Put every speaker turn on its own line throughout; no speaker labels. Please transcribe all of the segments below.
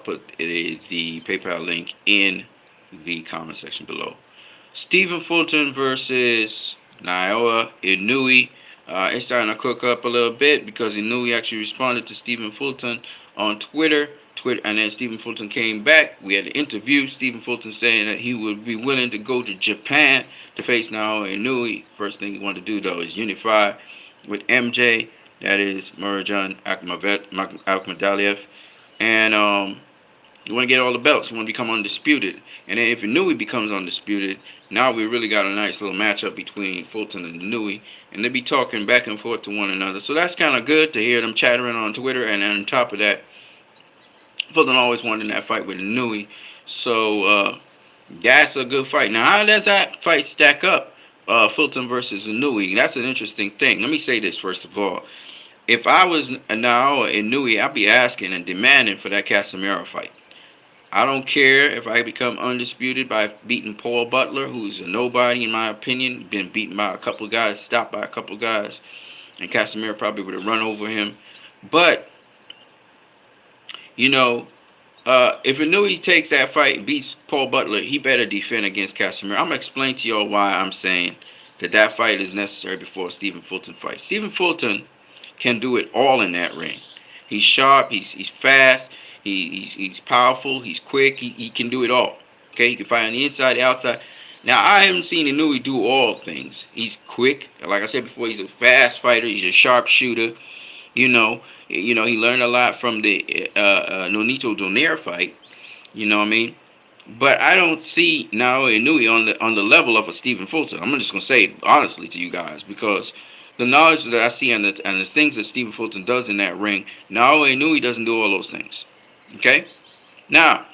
put the PayPal link in the comment section below. Stephen Fulton versus Naoya Inoue. It's starting to cook up a little bit because Inoue actually responded to Stephen Fulton on Twitter. And then Stephen Fulton came back. We had an interview. Stephen Fulton saying that he would be willing to go to Japan to face Naoya Inoue. First thing he wanted to do though is unify with MJ. That is Murajan Akhmadaliev. And you want to get all the belts. You want to become undisputed. And then if Inoue becomes undisputed, now we really got a nice little matchup between Fulton and Inoue. And they be talking back and forth to one another. So that's kind of good to hear them chattering on Twitter. And then on top of that, Fulton always wanted that fight with Inoue. So that's a good fight. Now, how does that fight stack up? Fulton versus Inoue. That's an interesting thing. Let me say this first of all. If I was now Inoue, I'd be asking and demanding for that Casemiro fight. I don't care if I become undisputed by beating Paul Butler, who's a nobody in my opinion. Been beaten by a couple of guys, stopped by a couple of guys, and Casemiro probably would have run over him. But you know, if Inoue takes that fight and beats Paul Butler, he better defend against Casemiro. I'm gonna explain to y'all why I'm saying that fight is necessary before Stephen Fulton fight. Stephen Fulton can do it all in that ring. He's sharp. He's fast. He's powerful. He's quick. He can do it all. Okay, he can fight on the inside, the outside. Now I haven't seen Inoue do all things. He's quick. Like I said before, he's a fast fighter. He's a sharp shooter. You know, he learned a lot from the Nonito Donaire fight. You know what I mean? But I don't see now Inoue on the level of a Stephen Fulton. I'm just gonna say it honestly to you guys because the knowledge that I see and the things that Stephen Fulton does in that ring, now Inoue doesn't do all those things. Okay? Now,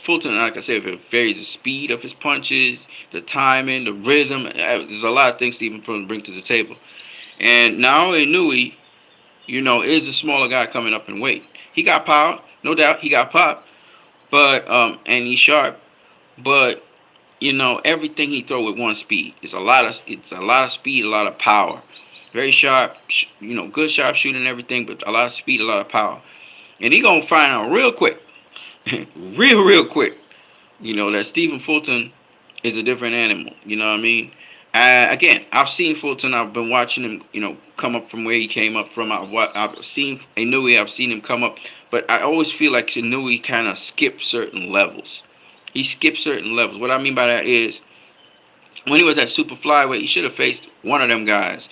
Fulton, like I said, it varies the speed of his punches, the timing, the rhythm. There's a lot of things Stephen Fulton brings to the table. And now Inoue, is a smaller guy coming up in weight. He got power, no doubt. He got pop, but and he's sharp. But everything he throw with one speed. It's a lot of speed, a lot of power. Very sharp, good sharp shooting and everything, but a lot of speed, a lot of power. And he gonna find out real quick, real quick, that Stephen Fulton is a different animal. You know what I mean? Again, I've seen Fulton. I've been watching him, come up from where he came up from. I've seen Inoue. I've seen him come up, but I always feel like Inoue kind of skipped certain levels. He skipped certain levels. What I mean by that is, when he was at super flyweight, he should have faced one of them guys,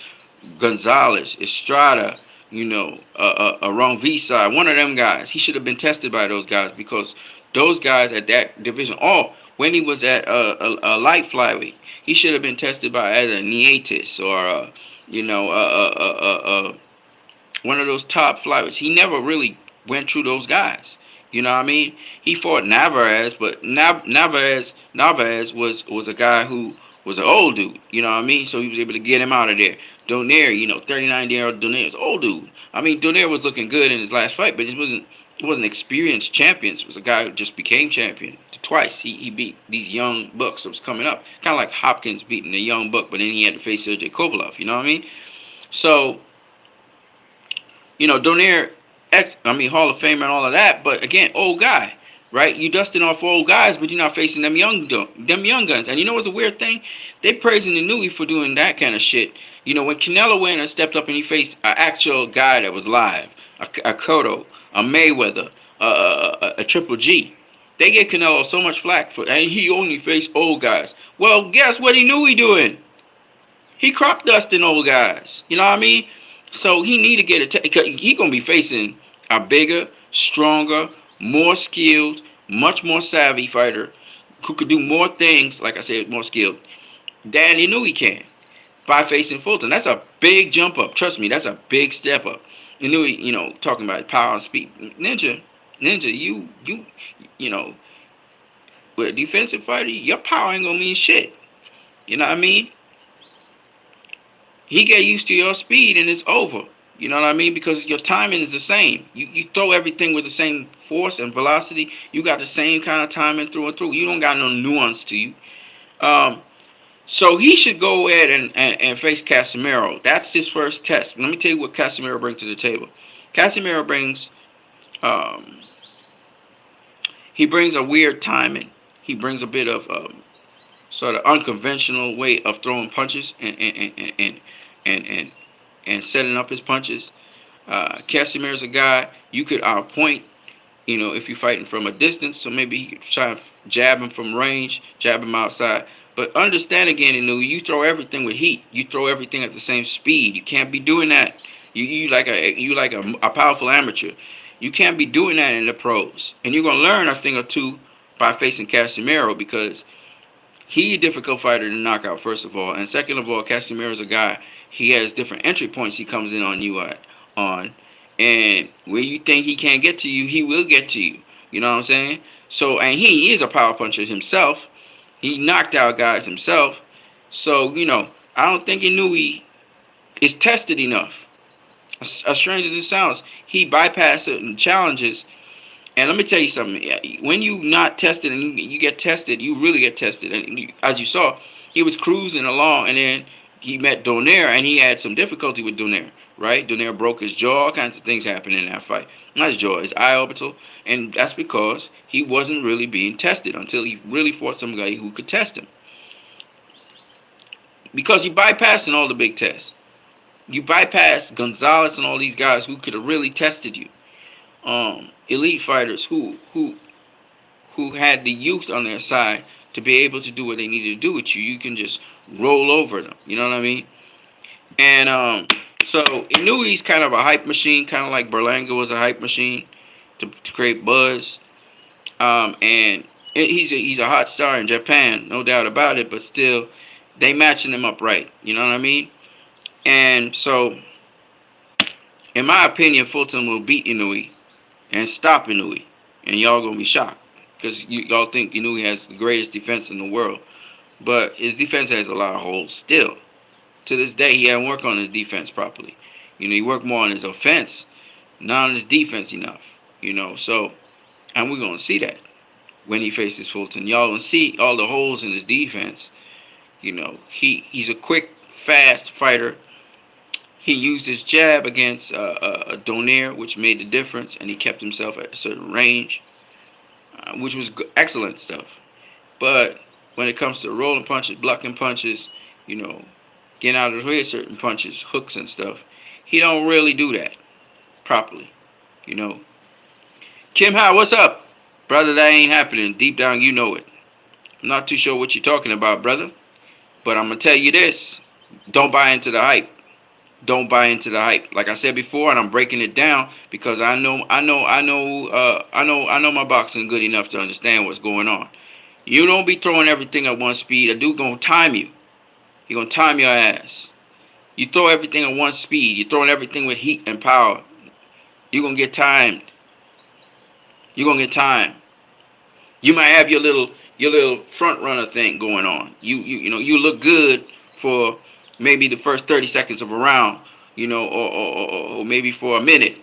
Gonzalez, Estrada, Ron Visa, one of them guys. He should have been tested by those guys because those guys at that division. When he was at a light flyweight, he should have been tested by either Nietis or one of those top flyweights. He never really went through those guys. You know what I mean? He fought Navarez, but Navarez was a guy who was an old dude. You know what I mean? So he was able to get him out of there. Donaire, 39-year-old Donaire is an old dude. I mean, Donaire was looking good in his last fight, but it wasn't experienced champions. It was a guy who just became champion twice. He beat these young bucks that was coming up. Kind of like Hopkins beating the young buck, but then he had to face Sergey Kovalev. You know what I mean? So, Donaire, Hall of Famer and all of that, but again, old guy, right? You dusting off old guys, but you're not facing them young guns. And you know what's a weird thing? They praising Inoue for doing that kind of shit. When Canelo went and stepped up and he faced an actual guy that was live, a Cotto, a Mayweather, a Triple G, they gave Canelo so much flack and he only faced old guys. Well, guess what Inoue doing? He crop dusting old guys. You know what I mean? So he need to get he gonna be facing a bigger, stronger, more skilled, much more savvy fighter who could do more things, like I said, more skilled, than Inoue can by facing Fulton. That's a big jump up. Trust me, that's a big step up. Inoue, talking about power and speed. Ninja, with a defensive fighter, your power ain't gonna mean shit. You know what I mean? He get used to your speed and it's over. You know what I mean? Because your timing is the same. You throw everything with the same force and velocity. You got the same kind of timing through and through. You don't got no nuance to you. So he should go ahead and face Casemiro. That's his first test. Let me tell you what Casemiro brings to the table. Casemiro brings Um, he brings a weird timing. He brings a bit of sort of unconventional way of throwing punches and and setting up his punches. Casimir's a guy you could outpoint, if you're fighting from a distance. So maybe you could try to jab him from range, jab him outside. But understand again, you throw everything with heat. You throw everything at the same speed. You can't be doing that. You like a powerful amateur. You can't be doing that in the pros. And you're gonna learn a thing or two by facing Casimiro, because he's a difficult fighter to knock out, first of all. And second of all, Casimiro's a guy, he has different entry points he comes in on you on. And where you think he can't get to you, he will get to you. You know what I'm saying? So, and he is a power puncher himself. He knocked out guys himself. So, I don't think Inoue is tested enough. As strange as it sounds, he bypassed certain challenges. And let me tell you something. When you not tested and you get tested, you really get tested. And as you saw, he was cruising along, and then he met Donaire, and he had some difficulty with Donaire, right? Donaire broke his jaw. All kinds of things happened in that fight. Not his jaw, his eye orbital. And that's because he wasn't really being tested until he really fought somebody who could test him. Because you bypassing all the big tests. You bypassed Gonzalez and all these guys who could have really tested you. Elite fighters who had the youth on their side to be able to do what they needed to do with you. You can just roll over them. You know what I mean? And so Inoue's kind of a hype machine, kind of like Berlanga was a hype machine to create buzz. And he's a hot star in Japan, no doubt about it. But still, they matching him up right. You know what I mean? And so, in my opinion, Fulton will beat Inoue and stop Inoue, and y'all gonna be shocked because y'all think Inoue has the greatest defense in the world, but his defense has a lot of holes still. To this day, he hasn't worked on his defense properly. He worked more on his offense, not on his defense enough. So, and we're gonna see that when he faces Fulton. Y'all gonna see all the holes in his defense. He's a quick, fast fighter. He used his jab against Donaire, which made the difference, and he kept himself at a certain range, which was excellent stuff. But when it comes to rolling punches, blocking punches, getting out of the way of certain punches, hooks and stuff, he don't really do that properly. Kim Ha, what's up? Brother, that ain't happening. Deep down, you know it. I'm not too sure what you're talking about, brother. But I'm going to tell you this. Don't buy into the hype. Don't buy into the hype. Like I said before, and I'm breaking it down because I know my boxing good enough to understand what's going on. You don't be throwing everything at one speed. A dude gonna time you. He gonna time your ass. You throw everything at one speed. You're throwing everything with heat and power. You're gonna get timed. You're gonna get timed. You might have your little front runner thing going on. You look good for maybe the first 30 seconds of a round, or maybe for a minute.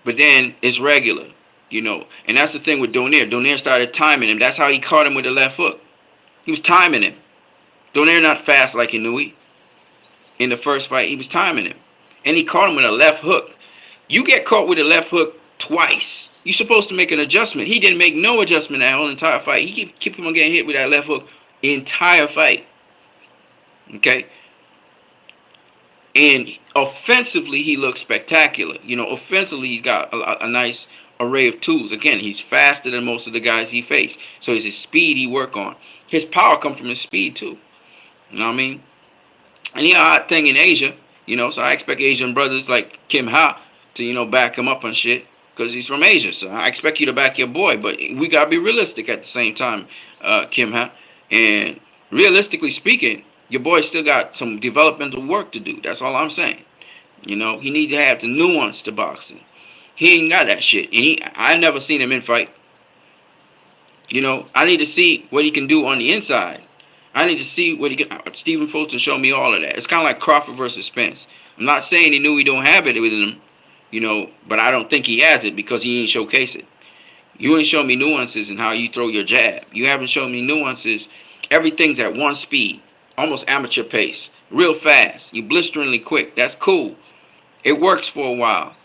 But then it's regular, And that's the thing with Donaire. Donaire started timing him. That's how he caught him with the left hook. He was timing him. Donaire not fast like Inoue. In the first fight, he was timing him. And he caught him with a left hook. You get caught with a left hook twice. You're supposed to make an adjustment. He didn't make no adjustment that whole entire fight. He kept on getting hit with that left hook the entire fight. Okay? And offensively, he looks spectacular. Offensively, he's got a nice array of tools. Again, he's faster than most of the guys he faced. So it's his speed he work on. His power comes from his speed, too. You know what I mean? And he a hot thing in Asia. So I expect Asian brothers like Kim Ha to, back him up on shit. Because he's from Asia. So I expect you to back your boy. But we got to be realistic at the same time, Kim Ha. And realistically speaking, your boy still got some developmental work to do. That's all I'm saying. He needs to have the nuance to boxing. He ain't got that shit. And I never seen him in fight. I need to see what he can do on the inside. I need to see what he can. Stephen Fulton showed me all of that. It's kind of like Crawford versus Spence. I'm not saying he knew he don't have it within him. But I don't think he has it because he ain't showcase it. You ain't show me nuances in how you throw your jab. You haven't shown me nuances. Everything's at one speed, almost amateur pace, real fast. You blisteringly quick. That's cool. It works for a while.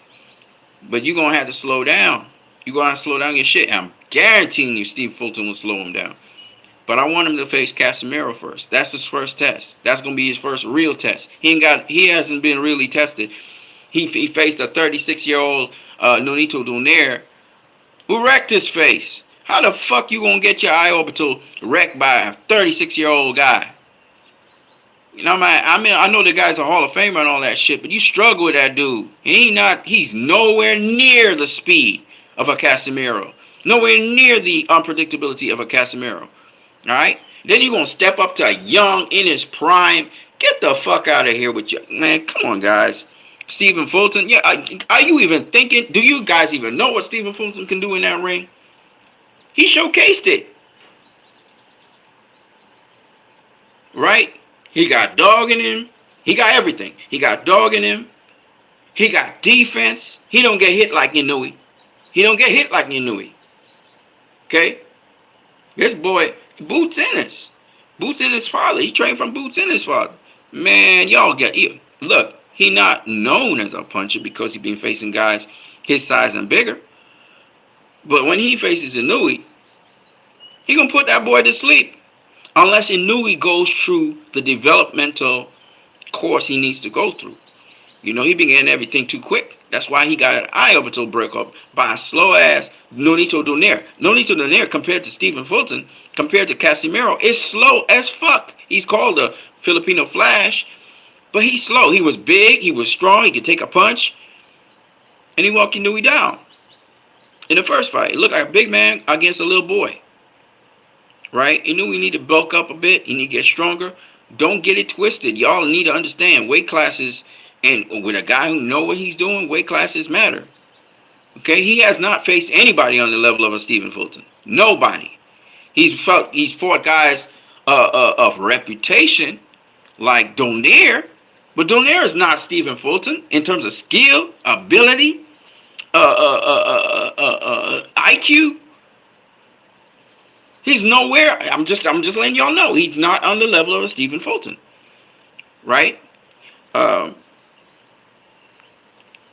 But you're going to have to slow down. You go out and slow down your shit. I'm guaranteeing you Steve Fulton will slow him down. But I want him to face Casemiro first. That's his first test. That's gonna be his first real test. He hasn't been really tested. He faced a 36-year-old Nonito Donaire who wrecked his face. How the fuck you gonna get your eye orbital wrecked by a 36-year-old guy? You know, I know the guy's a Hall of Famer and all that shit, but you struggle with that dude. And he's nowhere near the speed of a Casemiro. Nowhere near the unpredictability of a Casemiro. Alright? Then you're going to step up to a young in his prime. Get the fuck out of here with you. Man, come on, guys. Stephen Fulton. Yeah, are you even thinking? Do you guys even know what Stephen Fulton can do in that ring? He showcased it. Right? He got dog in him. He got everything. He got dog in him. He got defense. He don't get hit like Inoue. He don't get hit like Inoue. Okay? This boy, Boots Ennis. Boots Ennis' father. He trained from Boots Ennis' father. Man, y'all look, he not known as a puncher because he been facing guys his size and bigger. But when he faces Inoue, he gonna put that boy to sleep. Unless Inoue goes through the developmental course he needs to go through. You know, he been getting everything too quick. That's why he got an eye orbital breakup by a slow ass Nonito Donaire. Nonito Donaire compared to Stephen Fulton, compared to Casemiro, is slow as fuck. He's called the Filipino Flash, but he's slow. He was big, he was strong, he could take a punch, and he walked Inoue down. In the first fight, it looked like a big man against a little boy. Right? Inoue need to bulk up a bit. He need to get stronger. Don't get it twisted. Y'all need to understand weight classes, and with a guy who know what he's doing, weight classes matter. Okay? He has not faced anybody on the level of a Stephen Fulton. Nobody. He's fought guys of reputation like Donaire, but Donaire is not Stephen Fulton in terms of skill, ability, IQ. He's nowhere. I'm just letting y'all know he's not on the level of a Stephen Fulton, right?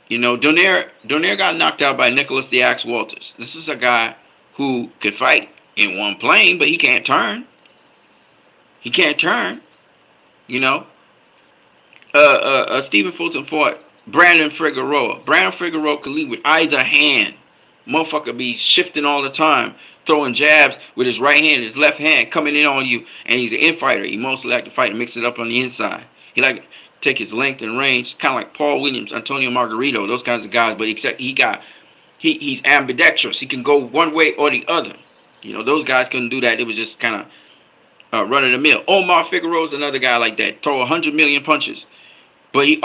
You know, Donaire got knocked out by Nicholas the Axe Walters. This is a guy who could fight in one plane, but he can't turn. He can't turn. You know, Stephen Fulton fought Brandon Figueroa. Brandon Figueroa could lead with either hand. Motherfucker be shifting all the time, throwing jabs with his right hand, his left hand coming in on you, and he's an infighter. He mostly like to fight and mix it up on the inside. He like to take his length and range, kind of like Paul Williams, Antonio Margarito, those kinds of guys. But except he's ambidextrous. He can go one way or the other. You know, those guys couldn't do that. It was just kind of run of the mill. Omar Figueroa's another guy like that, throw 100 million punches, but he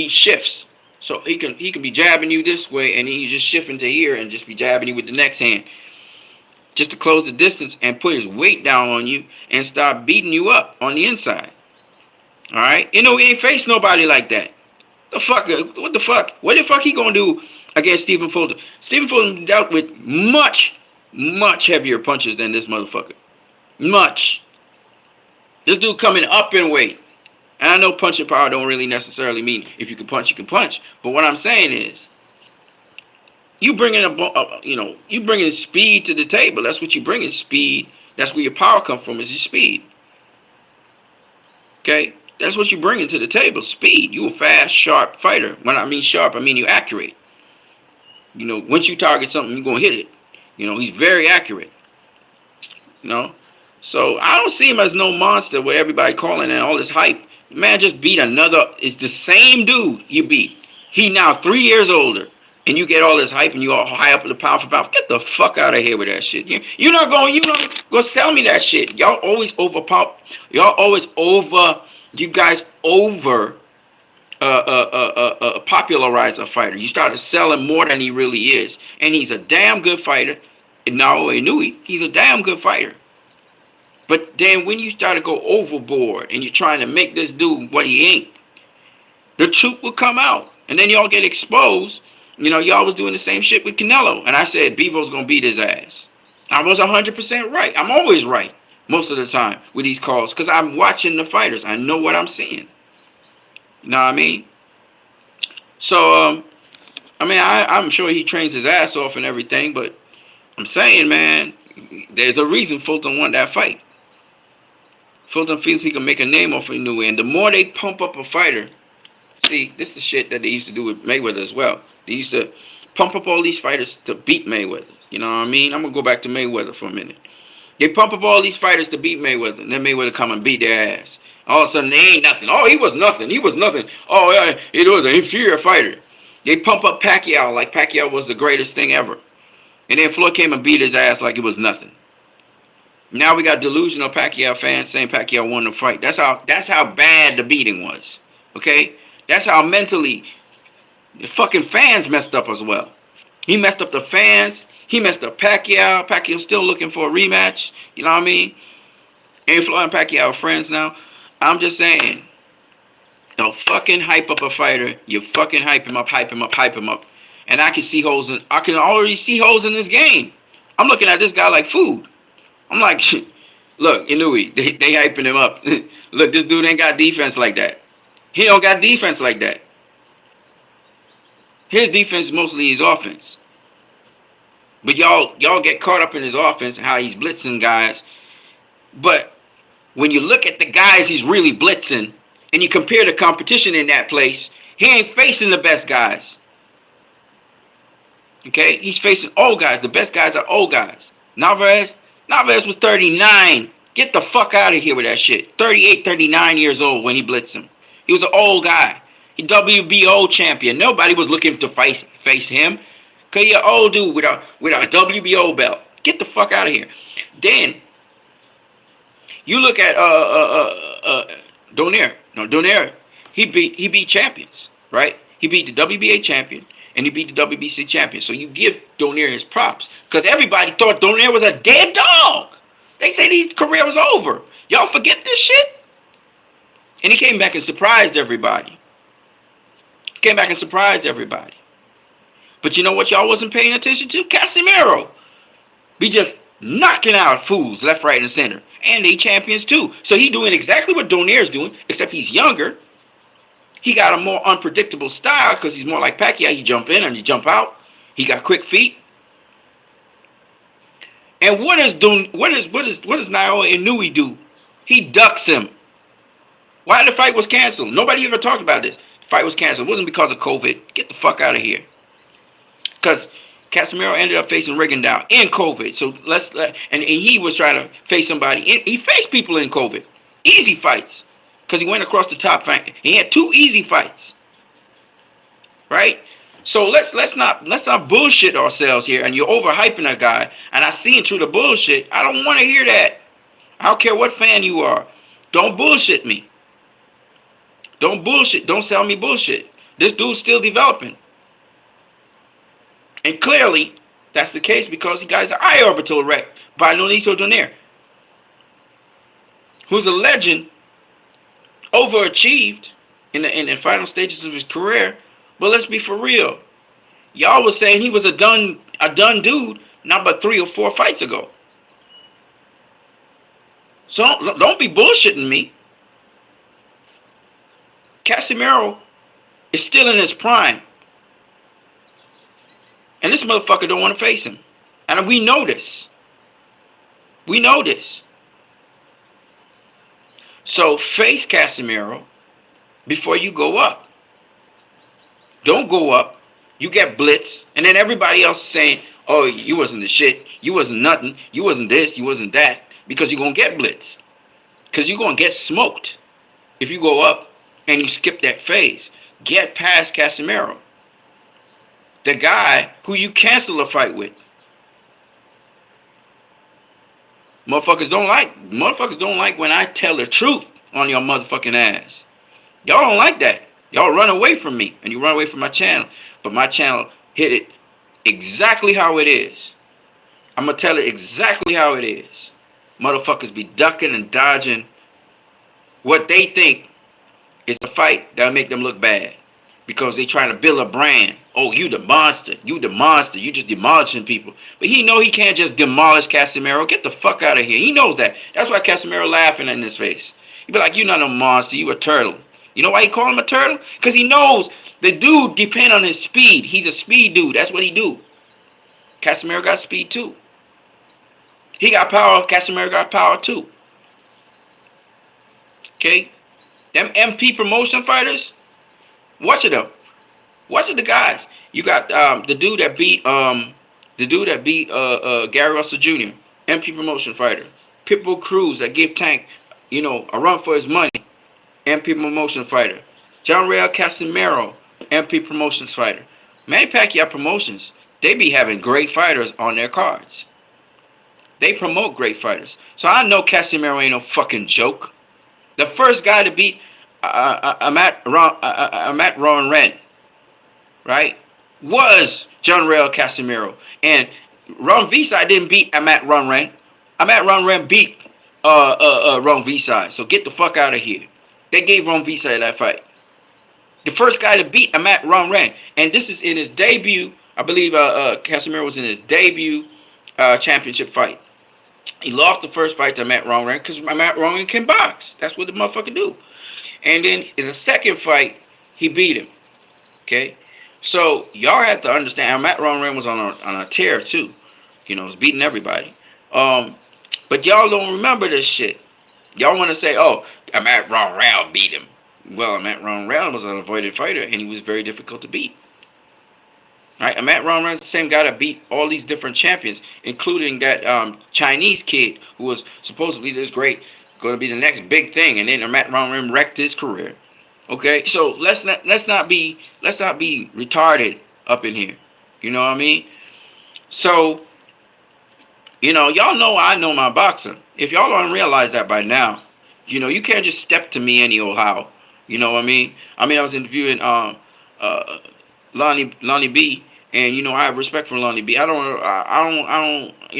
shifts. So he can be jabbing you this way, and he's just shifting to here and just be jabbing you with the next hand, just to close the distance and put his weight down on you and start beating you up on the inside. All right, you know, we ain't faced nobody like that. What the fuck? What the fuck he gonna do against Stephen Fulton? Stephen Fulton dealt with much heavier punches than this motherfucker. Much. This dude coming up in weight. And I know punching power don't really necessarily mean if you can punch, you can punch. But what I'm saying is, you bringing you bringing speed to the table. That's what you bringing, speed. That's where your power comes from, is your speed. Okay, that's what you bringing to the table, speed. You a fast, sharp fighter. When I mean sharp, I mean you accurate. You know, once you target something, you're gonna hit it. You know, he's very accurate. You know, so I don't see him as no monster with everybody calling and all this hype. Man just beat another. It's the same dude you beat. He now 3 years older, and you get all this hype, and you all high up in the pound for pound. Get the fuck out of here with that shit. You're not going to sell me that shit. Y'all always overpower. You guys over popularize a fighter. You started selling more than he really is, and he's a damn good fighter. And Naoya Inoue, he's a damn good fighter. But then when you start to go overboard and you're trying to make this dude what he ain't, the truth will come out. And then y'all get exposed. You know, y'all was doing the same shit with Canelo. And I said, Bevo's going to beat his ass. I was 100% right. I'm always right most of the time with these calls because I'm watching the fighters. I know what I'm seeing. You know what I mean? So, I mean, I'm sure he trains his ass off and everything, but I'm saying, man, there's a reason Fulton won that fight. Fulton feels he can make a name off of Inoue, and the more they pump up a fighter, see, this is the shit that they used to do with Mayweather as well. They used to pump up all these fighters to beat Mayweather. You know what I mean? I'm gonna go back to Mayweather for a minute. They pump up all these fighters to beat Mayweather, and then Mayweather come and beat their ass. All of a sudden, they ain't nothing. Oh, he was nothing. He was nothing. Oh, yeah, it was an inferior fighter. They pump up Pacquiao like Pacquiao was the greatest thing ever. And then Floyd came and beat his ass like it was nothing. Now we got delusional Pacquiao fans saying Pacquiao won the fight. That's how bad the beating was. Okay? That's how mentally the fucking fans messed up as well. He messed up the fans. He messed up Pacquiao. Pacquiao's still looking for a rematch. You know what I mean? And Floyd and Pacquiao are friends now. I'm just saying, don't fucking hype up a fighter. You fucking hype him up, hype him up, hype him up. And I can already see holes in this game. I'm looking at this guy like food. I'm like, look, Inoue, they hyping him up. Look, this dude ain't got defense like that. He don't got defense like that. His defense is mostly his offense. But y'all get caught up in his offense, how he's blitzing guys. But when you look at the guys he's really blitzing, and you compare the competition in that place, he ain't facing the best guys. Okay? He's facing old guys. The best guys are old guys. Navarez was 39. Get the fuck out of here with that shit. 38, 39 years old when he blitzed him. He was an old guy. He WBO champion. Nobody was looking to face him. Cause he an old dude with a WBO belt. Get the fuck out of here. Then you look at Donaire. No, Donaire. He beat champions, right? He beat the WBA champion and he beat the WBC champion. So you give Donaire his props. Because everybody thought Donaire was a dead dog. They said his career was over. Y'all forget this shit? And he came back and surprised everybody. But you know what y'all wasn't paying attention to? Casemiro. Be just knocking out fools left, right, and center. And they champions too. So he doing exactly what Donaire's doing, except he's younger. He got a more unpredictable style because he's more like Pacquiao. He jump in and he jump out. He got quick feet. And what does Naoya Inoue do? He ducks him. Why the fight was canceled? Nobody ever talked about this. The fight was canceled. It wasn't because of COVID. Get the fuck out of here. Because Casemiro ended up facing Rigondeaux in COVID. So and he was trying to face somebody. He faced people in COVID. Easy fights. Because he went across the top. He had 2 easy fights. Right? So let's not bullshit ourselves here. And you're overhyping a guy. And I see through the bullshit. I don't want to hear that. I don't care what fan you are. Don't bullshit me. Don't bullshit. Don't sell me bullshit. This dude's still developing. And clearly, that's the case because he got his eye orbital wrecked by Nonito Donaire, who's a legend, overachieved in the final stages of his career. But let's be for real. Y'all was saying he was a done dude not but 3 or 4 fights ago. So don't be bullshitting me. Casemiro is still in his prime. And this motherfucker don't want to face him. And we know this. We know this. So face Casemiro before you go up. Don't go up. You get blitzed. And then everybody else is saying, oh, you wasn't the shit. You wasn't nothing. You wasn't this. You wasn't that. Because you're going to get blitzed. Because you're going to get smoked if you go up and you skip that phase. Get past Casemiro. The guy who you cancel a fight with. Motherfuckers don't like when I tell the truth on your motherfucking ass. Y'all don't like that. Y'all run away from me and you run away from my channel. But my channel hit it exactly how it is. I'm going to tell it exactly how it is. Motherfuckers be ducking and dodging what they think is a fight that'll make them look bad. Because they trying to build a brand. Oh, you the monster. You the monster. You just demolishing people. But he know he can't just demolish Casemiro. Get the fuck out of here. He knows that. That's why Casemiro laughing in his face. He be like, you not a monster. You a turtle. You know why he call him a turtle? Because he knows The dude depend on his speed. He's a speed dude. That's what he do. Casimiro got speed too. He got power. Casimiro got power too. Okay? Them MP promotion fighters, watch them. Watch the guys. You got the dude that beat Gary Russell Jr. MP promotion fighter. Pitbull Cruz that gave Tank, a run for his money. MP promotion fighter. John Real Casimiro, MP promotions fighter. Manny Pacquiao promotions, they be having great fighters on their cards. They promote great fighters. So I know Casimiro ain't no fucking joke. The first guy to beat Amat Ron Ren, right, was John Real Casimiro. And Ron V-Side didn't beat Amat Ron Ren. Amat Ron Ren beat Ron V-Side. So get the fuck out of here. They gave Ron V-Side that fight. The first guy to beat Amat Ron Ren. And this is in his debut. I believe Casimiro was in his debut championship fight. He lost the first fight to Amat Ron Ren because Amat Ron Ren can box. That's what the motherfucker do. And then in the second fight, he beat him. Okay? So y'all have to understand, Amat Ron Ren was on a tear too. Was beating everybody. But y'all don't remember this shit. Y'all want to say, oh, Amat Ron Ren beat him. Well, Amat Ron Ren was an avoided fighter, and he was very difficult to beat. Right? Amat Ron Ren's the same guy that beat all these different champions, including that Chinese kid who was supposedly this great, going to be the next big thing, and then Amat Ron Ren wrecked his career. Okay, so let's not be retarded up in here. You know what I mean? So, y'all know I know my boxing. If y'all don't realize that by now, you can't just step to me any old how. You know what I mean? I was interviewing Lonnie B, and I have respect for Lonnie B. I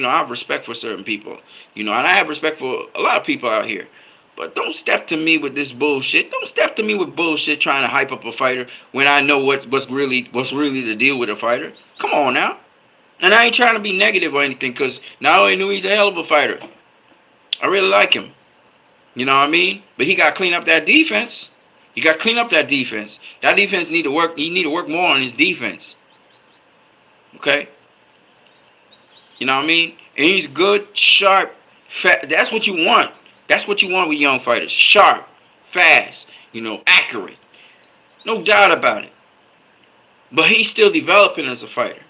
have respect for certain people. And I have respect for a lot of people out here. But don't step to me with this bullshit. Don't step to me with bullshit trying to hype up a fighter when I know what's really the deal with a fighter. Come on now. And I ain't trying to be negative or anything, because Naoya knew he's a hell of a fighter. I really like him. You know what I mean? But he got to clean up that defense. You got to clean up that defense. That defense need to work. He need to work more on his defense. Okay? You know what I mean? And he's good, sharp, fast. That's what you want. That's what you want with young fighters. Sharp, fast, accurate. No doubt about it. But he's still developing as a fighter.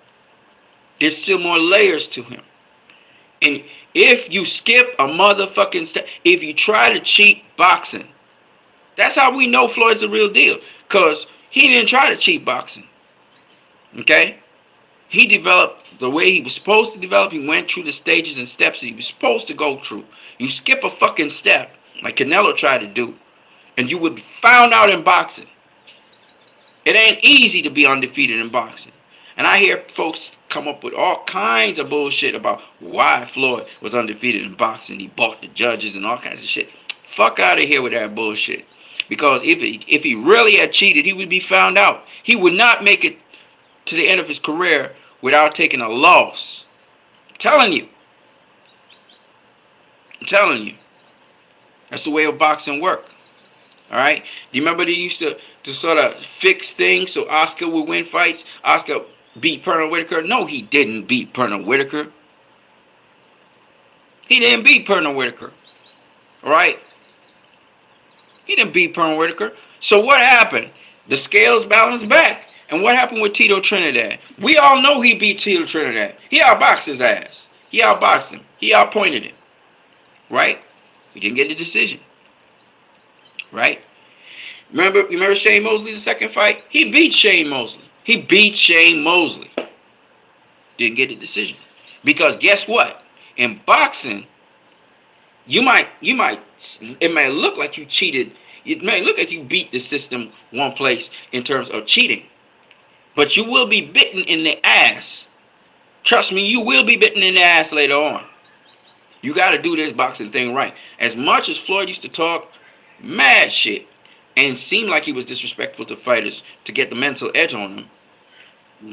There's still more layers to him. And if you skip a motherfucking step, if you try to cheat boxing, that's how we know Floyd's the real deal. Because he didn't try to cheat boxing. Okay? He developed the way he was supposed to develop. He went through the stages and steps that he was supposed to go through. You skip a fucking step, like Canelo tried to do, and you would be found out in boxing. It ain't easy to be undefeated in boxing. And I hear folks come up with all kinds of bullshit about why Floyd was undefeated in boxing. He bought the judges and all kinds of shit. Fuck out of here with that bullshit. Because if he really had cheated, he would be found out. He would not make it to the end of his career without taking a loss. I'm telling you. That's the way of boxing work. Alright? Do you remember they used to sort of fix things so Oscar would win fights? Oscar beat Pernell Whitaker? No, he didn't beat Pernell Whitaker. He didn't beat Pernell Whitaker. Alright? He didn't beat Pernell Whitaker. So what happened? The scales balanced back. And what happened with Tito Trinidad? We all know he beat Tito Trinidad. He outboxed his ass. He outboxed him. He outpointed him. Right? He didn't get the decision. Right? Remember Shane Mosley, the second fight? He beat Shane Mosley. Didn't get the decision. Because guess what? In boxing, it might look like you cheated. It may look like you beat the system one place in terms of cheating. But you will be bitten in the ass. Trust me, you will be bitten in the ass later on. You got to do this boxing thing right. As much as Floyd used to talk mad shit and seemed like he was disrespectful to fighters to get the mental edge on them,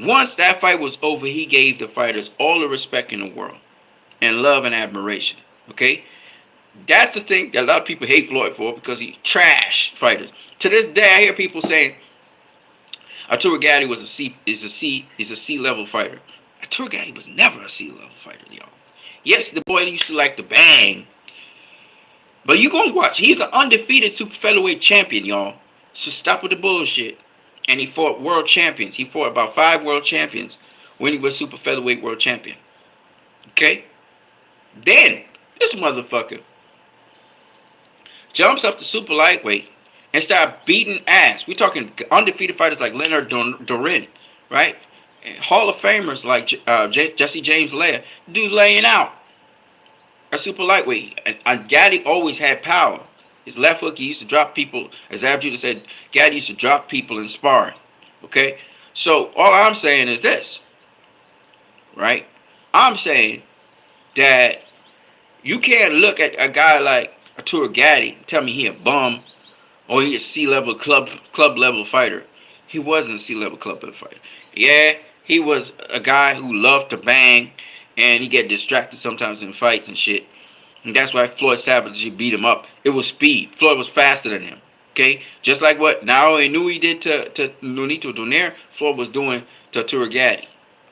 once that fight was over, he gave the fighters all the respect in the world and love and admiration. Okay? That's the thing that a lot of people hate Floyd for, because he trash fighters. To this day, I hear people saying, Arturo Gatti was a C level fighter. Arturo Gatti was never a C level fighter, y'all. Yes, the boy used to like to bang, but you gonna watch. He's an undefeated super featherweight champion, y'all. So stop with the bullshit. And he fought world champions. He fought about 5 world champions when he was super featherweight world champion. Okay? Then this motherfucker jumps up to super lightweight and start beating ass. We talking undefeated fighters like Leonard Dorin, right? And Hall of Famers like Jesse James Lair. Dude laying out a super lightweight. And Gatti always had power. His left hook, he used to drop people. As Abjudah said, Gatti used to drop people in sparring. Okay? So all I'm saying is this, right? I'm saying that you can't look at a guy like Arturo Gatti and tell me he a bum or he a C-level club level fighter. He wasn't a C-level club level fighter. Yeah, he was a guy who loved to bang and he get distracted sometimes in fights and shit. And that's why Floyd Savage beat him up. It was speed. Floyd was faster than him. Okay? Just like what Naoya Inoue did to Nonito Donaire, Floyd was doing to Arturo Gatti.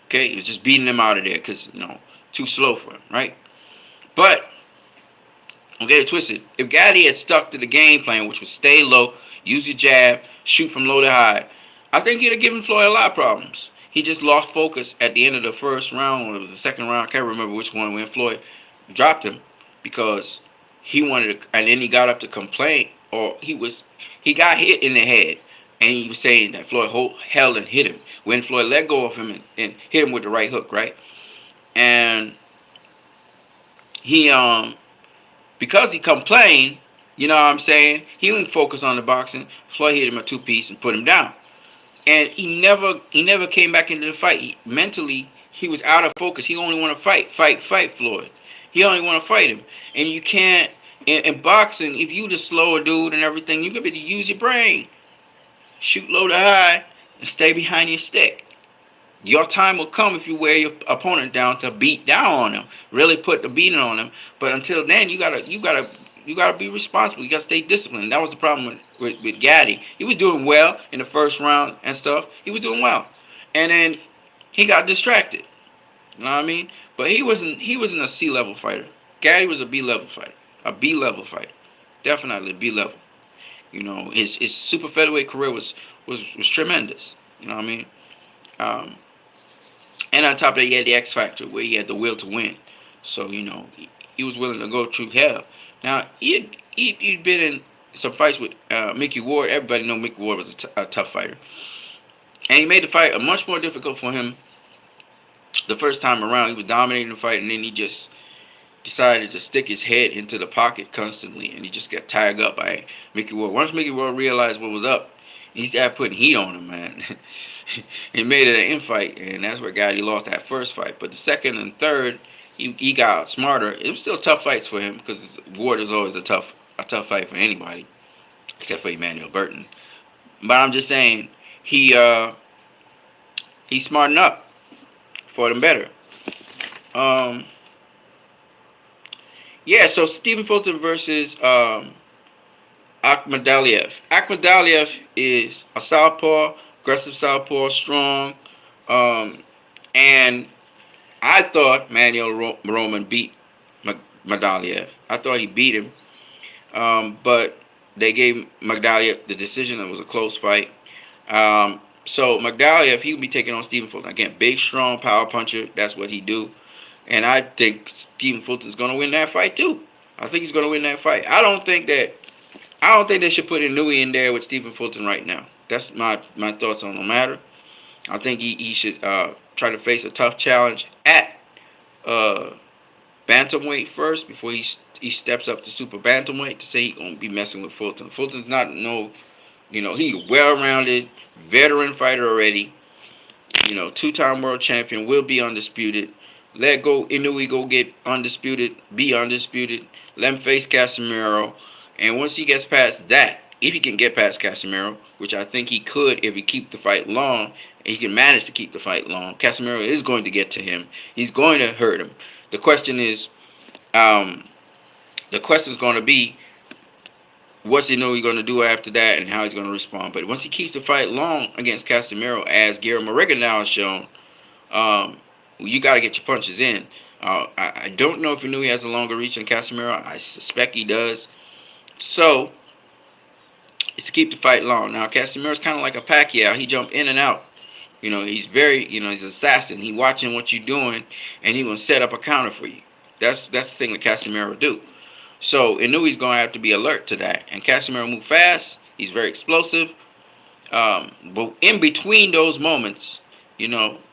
Okay? He was just beating him out of there because, too slow for him, right? But, don't get it twisted. If Gatti had stuck to the game plan, which was stay low, use your jab, shoot from low to high, I think he'd have given Floyd a lot of problems. He just lost focus at the end of the first round, or it was the second round, I can't remember which one, when Floyd dropped him because he wanted to, and then he got up to complain, or he got hit in the head, and he was saying that Floyd held and hit him. When Floyd let go of him and hit him with the right hook, right? And he, because he complained, you know what I'm saying, he didn't focus on the boxing. Floyd hit him a two-piece and put him down. And he never came back into the fight. Mentally, he was out of focus. He only want to fight Floyd. He only want to fight him. And you can't, in boxing, if you the slower dude and everything, you got to use your brain. Shoot low to high and stay behind your stick. Your time will come if you wear your opponent down to beat down on him. Really put the beating on him. But until then, you gotta be responsible. You gotta stay disciplined. That was the problem with Gatti. He was doing well in the first round and stuff. He was doing well. And then he got distracted. You know what I mean? But he wasn't a C-level fighter. Gatti was a B-level fighter. A B-level fighter. Definitely a B-level. His super featherweight career was tremendous. You know what I mean? And on top of that, he had the X Factor where he had the will to win. So, he was willing to go through hell. Now, he'd been in some fights with Mickey Ward. Everybody know Mickey Ward was a tough fighter. And he made the fight much more difficult for him the first time around. He was dominating the fight, and then he just decided to stick his head into the pocket constantly, and he just got tied up by Mickey Ward. Once Mickey Ward realized what was up, he started putting heat on him, man. He made it an infight, and that's where Gatti lost that first fight. But the second and third, he got smarter. It was still tough fights for him because Ward is always a tough fight for anybody, except for Emmanuel Burton. But I'm just saying, he's smarting up for them better. Yeah, so Stephen Fulton versus Akhmadaliev. Akhmadaliev is a southpaw, aggressive southpaw, strong, and I thought Manuel Roman beat Magdaliev. I thought he beat him, but they gave Magdaliev the decision. It was a close fight. So Magdaliev, he will be taking on Stephen Fulton. Again, big, strong, power puncher. That's what he do. And I think Stephen Fulton's going to win that fight too. I think he's going to win that fight. I don't think they should put Inoue in there with Stephen Fulton right now. That's my thoughts on the matter. I think he should try to face a tough challenge at bantamweight first before he steps up to super bantamweight to say he's going to be messing with Fulton. Fulton's not he's a well-rounded veteran fighter already. 2-time world champion, will be undisputed. Let go Inoue go get undisputed, be undisputed. Let him face Casemiro. And once he gets past that, if he can get past Casemiro, which I think he could if he keep the fight long, and he can manage to keep the fight long, Casemiro is going to get to him. He's going to hurt him. The question is going to be, what's Inoue going to do after that and how he's going to respond. But once he keeps the fight long against Casemiro, as Guillermo Morega now has shown, you got to get your punches in. I don't know if Inoue has a longer reach than Casemiro. I suspect he does. So it's to keep the fight long. Now Casemiro's kind of like a Pacquiao. He jump in and out. He's very, he's an assassin. He watching what you're doing, and he gonna set up a counter for you. That's the thing that Casemiro do. So Inoue's gonna have to be alert to that. And Casemiro move fast. He's very explosive. But in between those moments,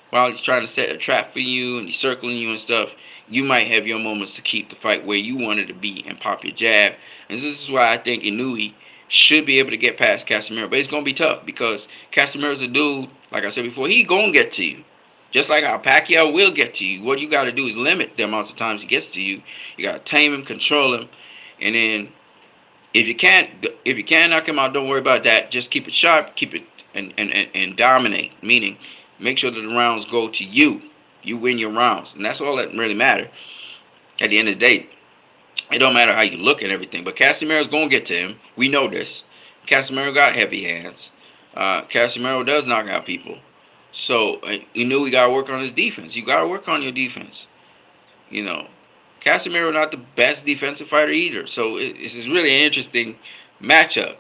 while he's trying to set a trap for you and he's circling you and stuff, you might have your moments to keep the fight where you want it to be and pop your jab. And this is why I think Inoue should be able to get past Casemiro. But it's going to be tough because Casemiro's a dude, like I said before, he going to get to you. Just like how Pacquiao will get to you. What you got to do is limit the amount of times he gets to you. You got to tame him, control him, and then if you can't knock him out, don't worry about that. Just keep it sharp, keep it and dominate. Meaning, make sure that the rounds go to you. You win your rounds, and that's all that really matters. At the end of the day, it don't matter how you look and everything. But Casemiro's gonna get to him. We know this. Casemiro got heavy hands. Casemiro does knock out people. So we gotta work on his defense. You gotta work on your defense. Casemiro not the best defensive fighter either. So this is really an interesting matchup.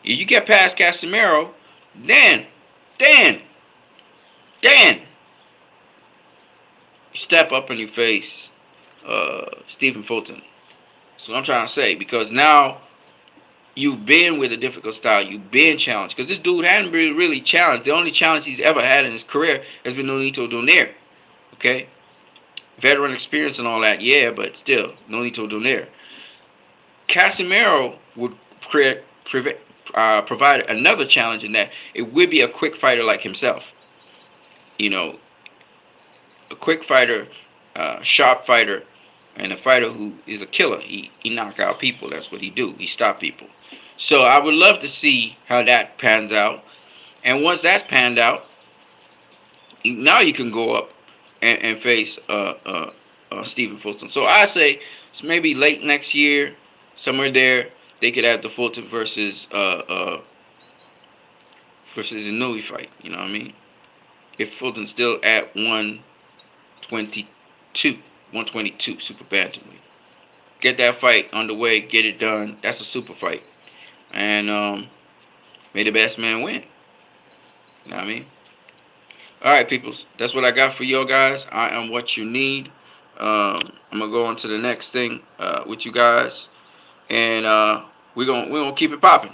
If you get past Casemiro, then step up and you face Stephen Fulton. So I'm trying to say, because now you've been with a difficult style, you've been challenged. Because this dude hadn't been really challenged. The only challenge he's ever had in his career has been Nonito Donaire. Okay? Veteran experience and all that, yeah, but still, Nonito Donaire. Casemiro would provide another challenge in that it would be a quick fighter like himself. A quick fighter, sharp fighter, and a fighter who is a killer. He knock out people. That's what he do. He stop people. So I would love to see how that pans out. And once that's panned out, now you can go up and face Stephen Fulton. So I say it's maybe late next year, somewhere there, they could have the Fulton versus Inoue fight. You know what I mean? If Fulton's still at 122 super bantamweight. Get that fight underway, get it done. That's a super fight. And may the best man win. You know what I mean? Alright, peoples. That's what I got for you guys. I am what you need. I'm gonna go on to the next thing with you guys. And we're gonna keep it popping.